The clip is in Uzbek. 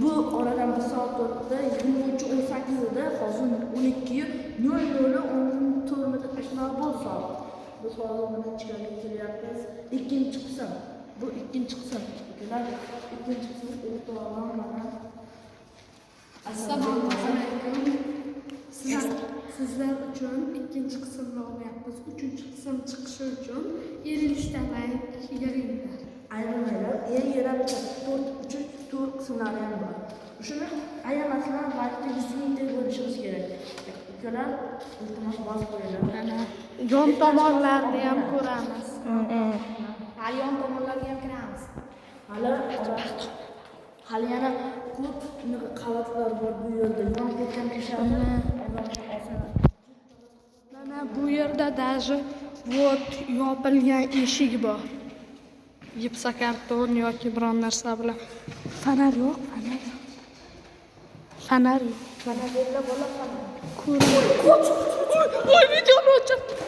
Bu oradan bir soat o'tdi. 23:18'da hozir 12:00 shunaqa bo'lsa. Biz hozir buni chiqarib kelyapmiz. Ikkinchi qism. Bu ikkinchi qism. Ular ikkinchi qism o'rtoqlar mana. Assalomu alaykum. Sizlar uchun ikkinchi qismni olyapmiz. Uchinchi qism chiqishi uchun 50 ta like beringlar. Ayollar, yana bitta 4 qismlari ham bor. Shuni ayamasdan vaqtda 100 mingta bo'lishimiz kerak. Ukalar, iltimos bosib qo'yinglar. Mana yon tomonlarni ham ko'ramiz. Hali yon tomonlarga ham kiramiz. Hali yana ko'p qavatlar bor bu yerda. Yon ketgan kishini Mana bu yerda даже вот yopilgan eshik bor. Gipsokarton yoki biron narsa bilan. Fonar yo'q, fonar. Fonar yo'q. Mana yerda bola qoldi. Voy, videoni o'chirdim.